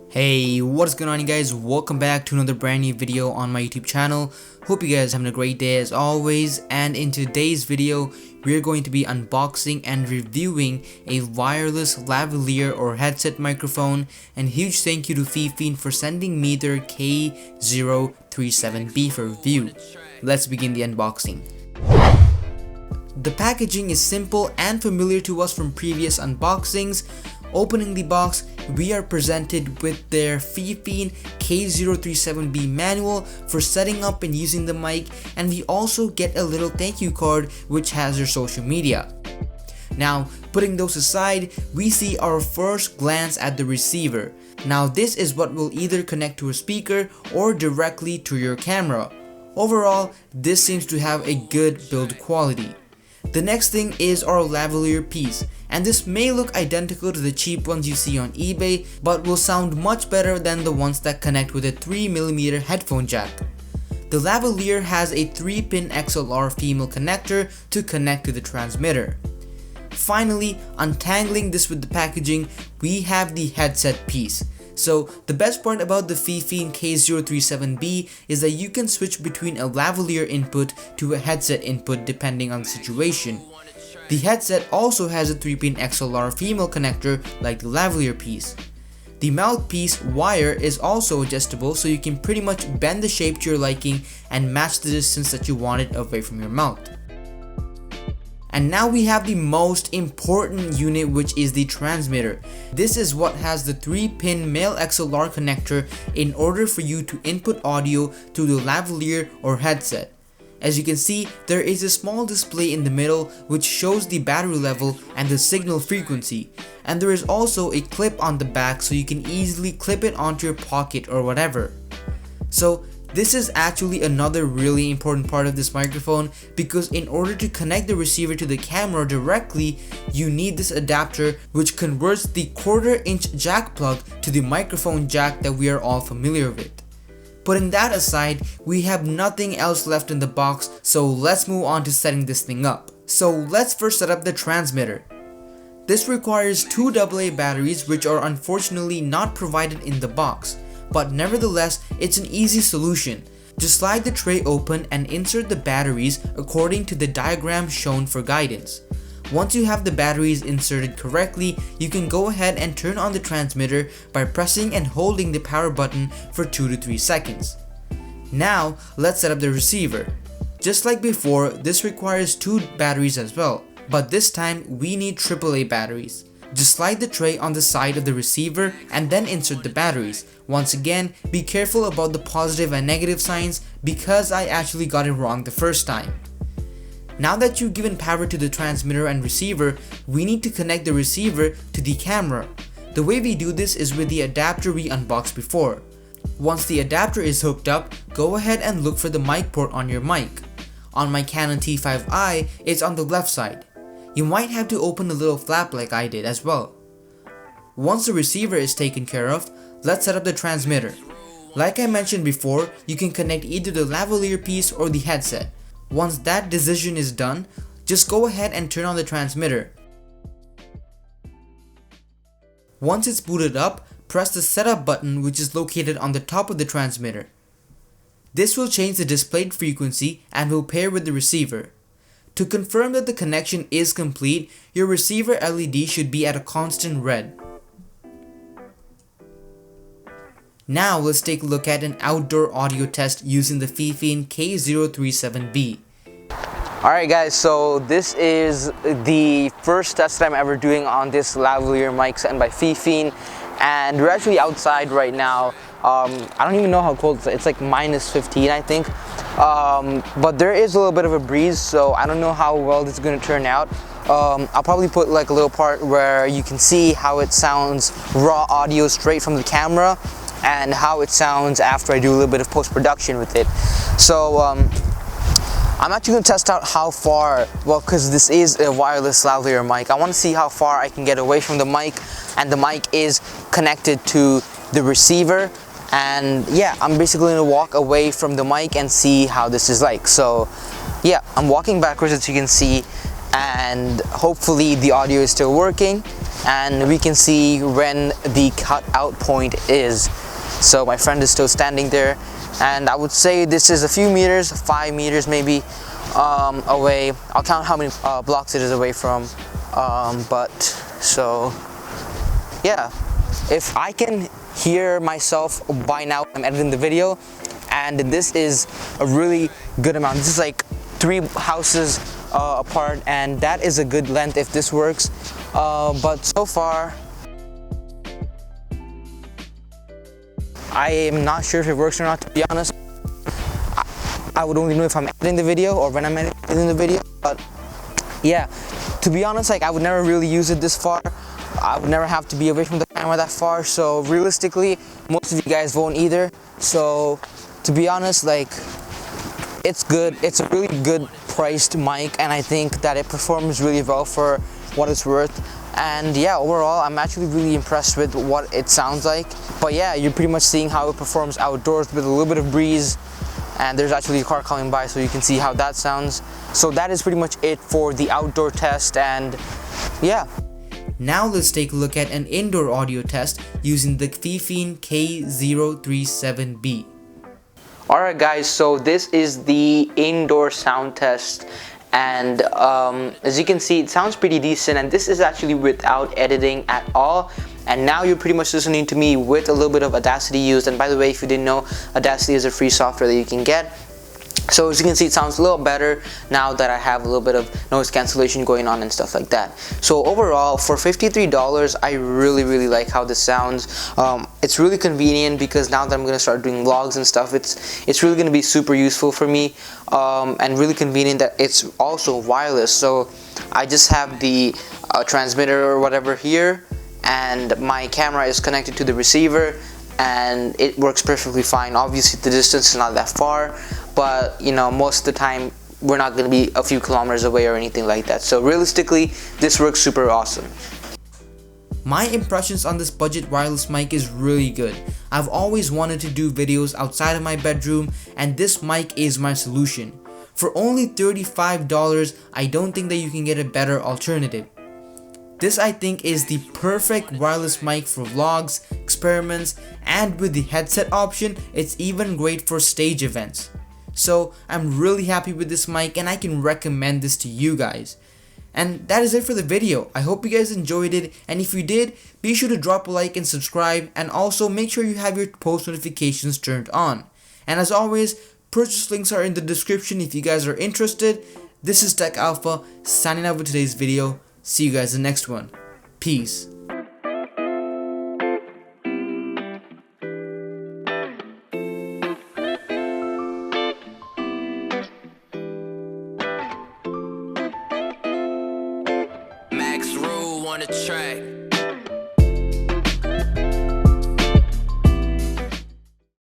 Hey, what's going on, you guys? Welcome back to another brand new video on my YouTube channel. Hope you guys are having a great day as always, and in today's video we're going to be unboxing and reviewing a wireless lavalier or headset microphone, and huge thank you to Fifine for sending me their K037B for review. Let's begin the unboxing. The packaging is simple and familiar to us from previous unboxings. Opening the box, we are presented with their Fifine K037B manual for setting up and using the mic, and we also get a little thank you card which has their social media. Now, putting those aside, we see our first glance at the receiver. Now, this is what will either connect to a speaker or directly to your camera. Overall, this seems to have a good build quality. The next thing is our lavalier piece, and this may look identical to the cheap ones you see on eBay, but will sound much better than the ones that connect with a 3mm headphone jack. The lavalier has a 3-pin XLR female connector to connect to the transmitter. Finally, untangling this with the packaging, we have the headset piece. So the best part about the Fifine K037B is that you can switch between a lavalier input to a headset input depending on the situation. The headset also has a 3-pin XLR female connector like the lavalier piece. The mouthpiece wire is also adjustable, so you can pretty much bend the shape to your liking and match the distance that you want it away from your mouth. And now we have the most important unit, which is the transmitter. This is what has the 3-pin male XLR connector in order for you to input audio to the lavalier or headset. As you can see, there is a small display in the middle which shows the battery level and the signal frequency. And there is also a clip on the back so you can easily clip it onto your pocket or whatever. So this is actually another really important part of this microphone, because in order to connect the receiver to the camera directly, you need this adapter which converts the 1/4-inch jack plug to the microphone jack that we are all familiar with. Putting that aside, we have nothing else left in the box, so let's move on to setting this thing up. So let's first set up the transmitter. This requires 2 AA batteries, which are unfortunately not provided in the box. But nevertheless, it's an easy solution. Just slide the tray open and insert the batteries according to the diagram shown for guidance. Once you have the batteries inserted correctly, you can go ahead and turn on the transmitter by pressing and holding the power button for 2 to 3 seconds. Now, let's set up the receiver. Just like before, this requires 2 batteries as well, but this time we need AAA batteries. Just slide the tray on the side of the receiver and then insert the batteries. Once again, be careful about the positive and negative signs because I actually got it wrong the first time. Now that you've given power to the transmitter and receiver, we need to connect the receiver to the camera. The way we do this is with the adapter we unboxed before. Once the adapter is hooked up, go ahead and look for the mic port on your mic. On my Canon T5i, it's on the left side. You might have to open the little flap like I did as well. Once the receiver is taken care of, let's set up the transmitter. Like I mentioned before, you can connect either the lavalier piece or the headset. Once that decision is done, just go ahead and turn on the transmitter. Once it's booted up, press the setup button, which is located on the top of the transmitter. This will change the displayed frequency and will pair with the receiver. To confirm that the connection is complete, your receiver LED should be at a constant red. Now let's take a look at an outdoor audio test using the Fifine K037B. Alright guys, so this is the first test that I'm ever doing on this lavalier mic sent by Fifine, and we're actually outside right now. I don't even know how cold it's like -15 I think, but there is a little bit of a breeze, so I don't know how well this is going to turn out. I'll probably put like a little part where you can see how it sounds raw audio straight from the camera and how it sounds after I do a little bit of post-production with it. So I'm actually going to test out how far, well, because this is a wireless lavalier mic, I want to see how far I can get away from the mic, and the mic is connected to the receiver. And yeah, I'm basically going to walk away from the mic and see how this is like. So yeah, I'm walking backwards as you can see, and hopefully the audio is still working and we can see when the cutout point is. So my friend is still standing there, and I would say this is a few meters, 5 meters maybe away. I'll count how many blocks it is away from, but so yeah, if I can hear myself by now I'm editing the video, and this is a really good amount. This is like 3 houses apart, and that is a good length if this works, but so far I am not sure if it works or not, to be honest. I would only know if I'm editing the video or when I'm editing the video, but yeah, to be honest, like I would never really use it this far. I would never have to be away from the camera that far, so realistically most of you guys won't either. So to be honest, like, it's good. It's a really good priced mic, and I think that it performs really well for what it's worth. And yeah, overall I'm actually really impressed with what it sounds like. But yeah, you're pretty much seeing how it performs outdoors with a little bit of breeze, and there's actually a car coming by, so you can see how that sounds. So that is pretty much it for the outdoor test, and yeah. Now let's take a look at an indoor audio test using the Fifine K037B. Alright guys, so this is the indoor sound test, and as you can see, it sounds pretty decent, and this is actually without editing at all. And now you're pretty much listening to me with a little bit of Audacity used. And by the way, if you didn't know, Audacity is a free software that you can get. So as you can see, it sounds a little better now that I have a little bit of noise cancellation going on and stuff like that. So overall, for $53, I really like how this sounds. It's really convenient because now that I'm going to start doing vlogs and stuff, it's really going to be super useful for me, and really convenient that it's also wireless. So I just have the transmitter or whatever here, and my camera is connected to the receiver, and it works perfectly fine. Obviously the distance is not that far, but you know, most of the time we're not going to be a few kilometers away or anything like that. So realistically, this works super awesome. My impressions on this budget wireless mic is really good. I've always wanted to do videos outside of my bedroom, and this mic is my solution. For only $35, I don't think that you can get a better alternative. This, I think, is the perfect wireless mic for vlogs, experiments, and with the headset option, it's even great for stage events. So I'm really happy with this mic, and I can recommend this to you guys. And that is it for the video. I hope you guys enjoyed it, and if you did, be sure to drop a like and subscribe, and also make sure you have your post notifications turned on. And as always, purchase links are in the description if you guys are interested. This is Tech Alpha signing out with today's video. See you guys in the next one. Peace. Max Rule on the track.